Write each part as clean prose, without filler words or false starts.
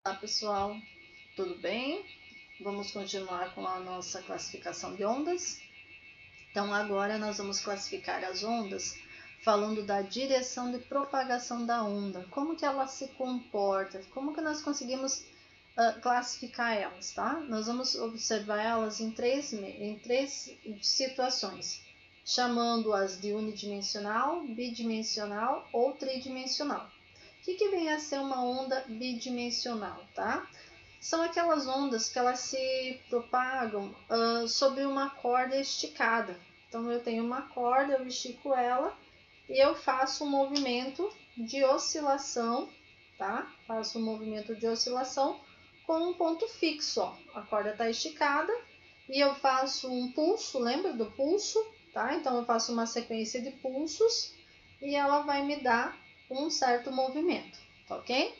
Olá pessoal, tudo bem? Vamos continuar com a nossa classificação de ondas. Então agora nós vamos classificar as ondas falando da direção de propagação da onda, como que ela se comporta, como que nós conseguimos classificar elas, tá? Nós vamos observar elas em três situações, chamando-as de unidimensional, bidimensional ou tridimensional. O que vem a ser uma onda bidimensional, tá? São aquelas ondas que elas se propagam sobre uma corda esticada. Então eu tenho uma corda, eu estico ela e eu faço um movimento de oscilação, tá? Faço um movimento de oscilação com um ponto fixo, ó. A corda está esticada e eu faço um pulso, lembra do pulso, tá? Então eu faço uma sequência de pulsos e ela vai me dar um certo movimento, tá ok?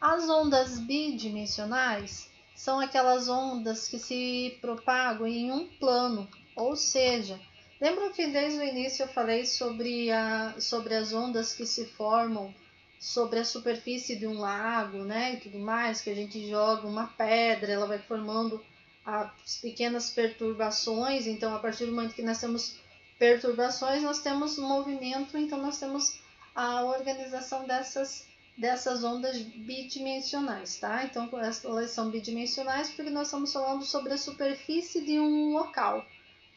As ondas bidimensionais são aquelas ondas que se propagam em um plano, ou seja, lembram que desde o início eu falei sobre as ondas que se formam sobre a superfície de um lago, né, e tudo mais, que a gente joga uma pedra, ela vai formando as pequenas perturbações, então a partir do momento que nós temos perturbações, nós temos movimento, então nós temos a organização dessas ondas bidimensionais, tá? Então elas são bidimensionais porque nós estamos falando sobre a superfície de um local,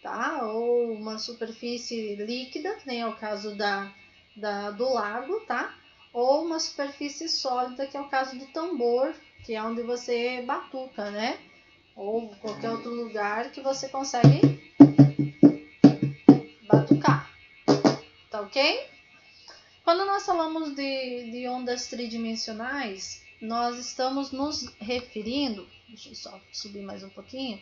tá? Ou uma superfície líquida, nem é o caso do lago, tá? Ou uma superfície sólida, que é o caso do tambor, que é onde você batuca, né? Ou qualquer outro lugar que você consegue batucar, tá ok? Quando nós falamos de ondas tridimensionais, nós estamos nos referindo, deixa eu só subir mais um pouquinho,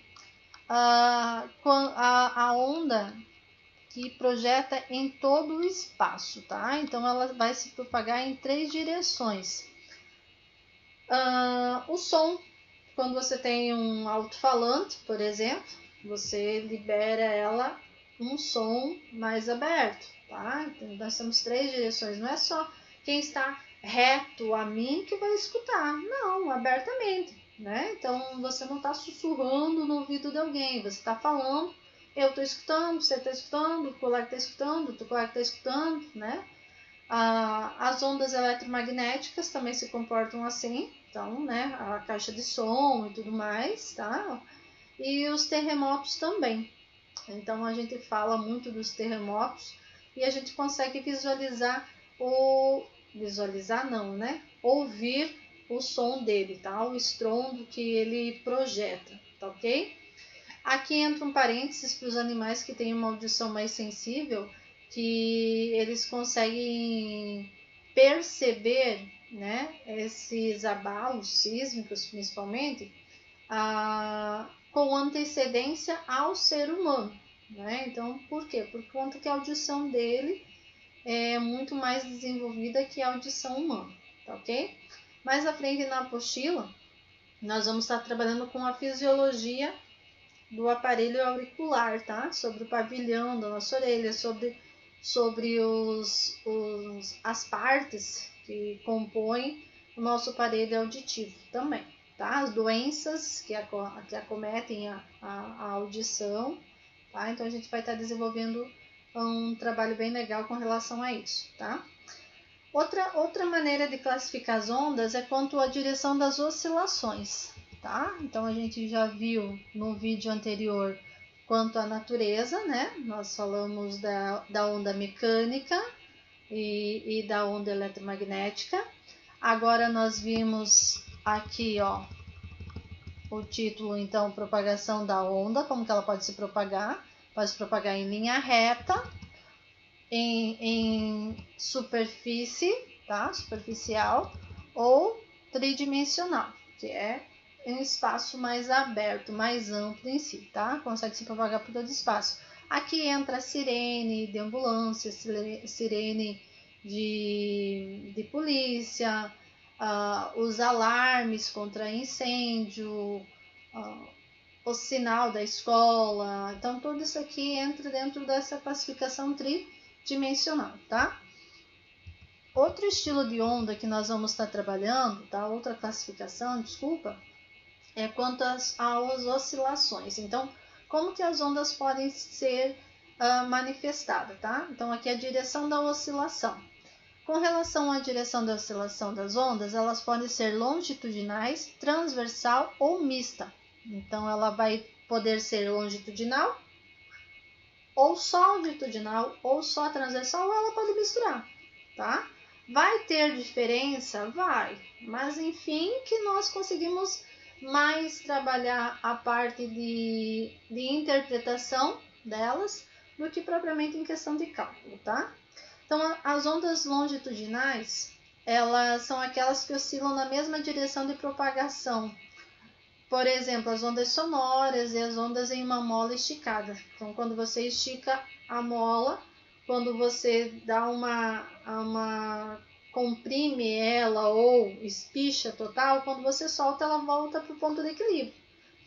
a onda que projeta em todo o espaço, tá? Então ela vai se propagar em três direções. O som, quando você tem um alto-falante, por exemplo, você libera ela um som mais aberto, tá? Então, nós temos três direções, não é só quem está reto a mim que vai escutar, não, abertamente, né? Então você não está sussurrando no ouvido de alguém, você está falando, eu estou escutando, você está escutando, o colega está escutando, o colega está escutando, né? As ondas eletromagnéticas também se comportam assim, então, né, a caixa de som e tudo mais, tá? E os terremotos também. Então a gente fala muito dos terremotos e a gente consegue visualizar não, né? Ouvir o som dele, tá? O estrondo que ele projeta, tá ok? Aqui entra um parênteses para os animais que têm uma audição mais sensível, que eles conseguem perceber, né, esses abalos sísmicos, principalmente, com antecedência ao ser humano, né? Então, por quê? Por conta que a audição dele é muito mais desenvolvida que a audição humana, tá ok? Mais à frente na apostila, nós vamos estar trabalhando com a fisiologia do aparelho auricular, tá? Sobre o pavilhão da nossa orelha, sobre as partes que compõem o nosso aparelho auditivo também, tá? As doenças que acometem a audição, tá? Então a gente vai estar desenvolvendo um trabalho bem legal com relação a isso, tá? Outra maneira de classificar as ondas é quanto à direção das oscilações, tá? Então a gente já viu no vídeo anterior quanto à natureza, né? Nós falamos da onda mecânica e da onda eletromagnética. Agora nós vimos aqui, ó, o título, então, propagação da onda, como que ela pode se propagar. Pode se propagar em linha reta, em superfície, tá? Superficial, ou tridimensional, que é um espaço mais aberto, mais amplo em si, tá? Consegue se propagar por todo o espaço. Aqui entra a sirene de ambulância, sirene de polícia, os alarmes contra incêndio, o sinal da escola. Então, tudo isso aqui entra dentro dessa classificação tridimensional, tá? Outro estilo de onda que nós vamos estar trabalhando, tá? Outra classificação, desculpa, é quanto às oscilações. Então, como que as ondas podem ser manifestadas, tá? Então, aqui é a direção da oscilação. Com relação à direção da oscilação das ondas, elas podem ser longitudinais, transversal ou mista. Então, ela vai poder ser longitudinal, ou só longitudinal, ou só transversal, ou ela pode misturar, tá? Vai ter diferença? Vai, mas enfim, que nós conseguimos mais trabalhar a parte de interpretação delas do que propriamente em questão de cálculo, tá? Então, as ondas longitudinais, elas são aquelas que oscilam na mesma direção de propagação. Por exemplo, as ondas sonoras e as ondas em uma mola esticada. Então, quando você estica a mola, quando você dá comprime ela ou espicha total, quando você solta, ela volta para o ponto de equilíbrio.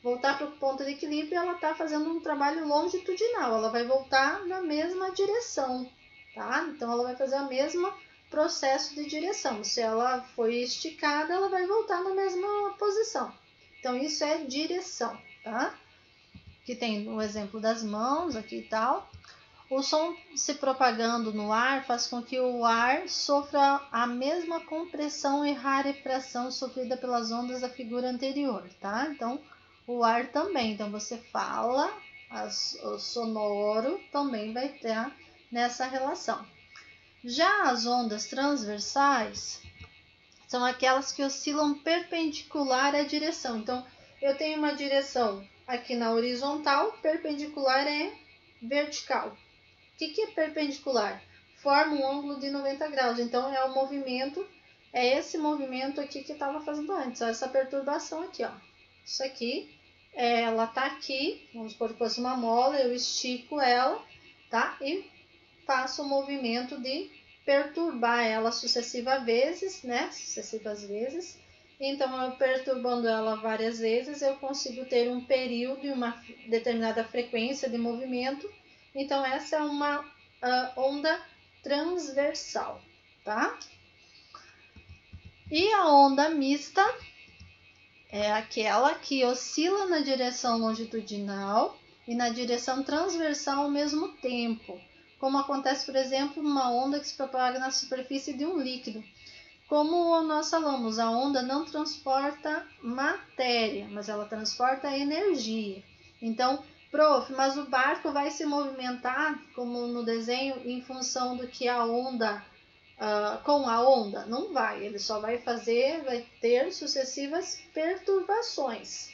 Voltar para o ponto de equilíbrio, ela está fazendo um trabalho longitudinal, ela vai voltar na mesma direção, tá? Então, ela vai fazer o mesmo processo de direção. Se ela foi esticada, ela vai voltar na mesma posição. Então, isso é direção, tá? Que tem o exemplo das mãos aqui e tal. O som se propagando no ar faz com que o ar sofra a mesma compressão e rarefração sofrida pelas ondas da figura anterior, tá? Então, o ar também. Então, você fala, o sonoro também vai ter nessa relação. Já as ondas transversais são aquelas que oscilam perpendicular à direção. Então, eu tenho uma direção aqui na horizontal, perpendicular é vertical. O que é perpendicular? Forma um ângulo de 90 graus. Então, é o movimento, é esse movimento aqui que eu estava fazendo antes, ó, essa perturbação aqui, ó. Isso aqui, ela tá aqui, vamos supor que fosse uma mola, eu estico ela, tá? E faço o movimento de perturbar ela sucessivas vezes, né? Então, eu perturbando ela várias vezes, eu consigo ter um período e uma determinada frequência de movimento. Então, essa é uma onda transversal, tá? E a onda mista é aquela que oscila na direção longitudinal e na direção transversal ao mesmo tempo, como acontece, por exemplo, numa onda que se propaga na superfície de um líquido. Como nós falamos, a onda não transporta matéria, mas ela transporta energia. Então, prof, mas o barco vai se movimentar, como no desenho, em função do que a onda, com a onda? Não vai, ele só vai ter sucessivas perturbações,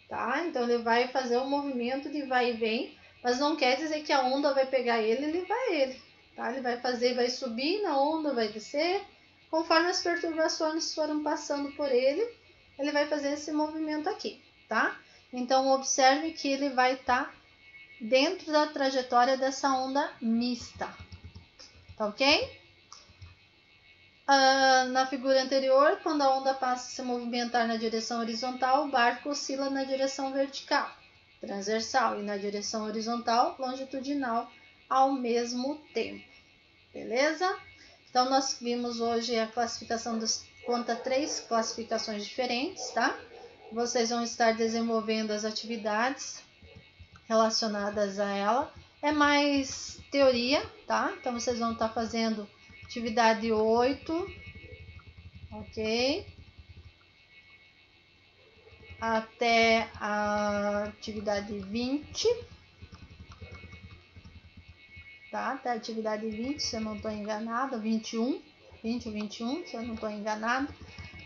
tá? Então, ele vai fazer um movimento de vai e vem, mas não quer dizer que a onda vai pegar ele e levar ele, tá? Ele vai subir na onda, vai descer. Conforme as perturbações foram passando por ele, ele vai fazer esse movimento aqui, tá? Então, observe que ele vai estar dentro da trajetória dessa onda mista, tá ok? Na figura anterior, quando a onda passa a se movimentar na direção horizontal, o barco oscila na direção vertical, transversal, e na direção horizontal, longitudinal, ao mesmo tempo, beleza? Então, nós vimos hoje a classificação quanto a 3 classificações diferentes, tá? Vocês vão estar desenvolvendo as atividades relacionadas a ela. É mais teoria, tá? Então, vocês vão estar fazendo atividade 8, ok? Até a atividade 20. Tá? Até a atividade 20, se eu não estou enganada, 21, 20 ou 21, se eu não estou enganada,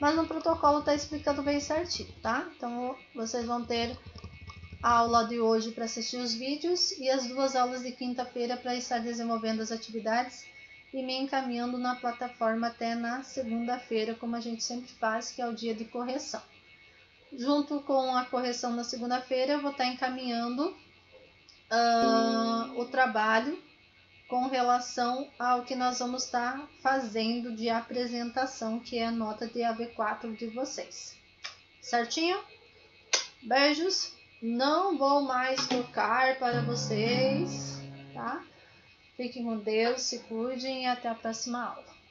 mas no protocolo está explicando bem certinho, tá? Então, vocês vão ter a aula de hoje para assistir os vídeos e as 2 aulas de quinta-feira para estar desenvolvendo as atividades e me encaminhando na plataforma até na segunda-feira, como a gente sempre faz, que é o dia de correção. Junto com a correção na segunda-feira, eu vou estar encaminhando o trabalho com relação ao que nós vamos estar fazendo de apresentação, que é a nota de AV4 de vocês. Certinho? Beijos! Não vou mais tocar para vocês, tá? Fiquem com Deus, se cuidem e até a próxima aula.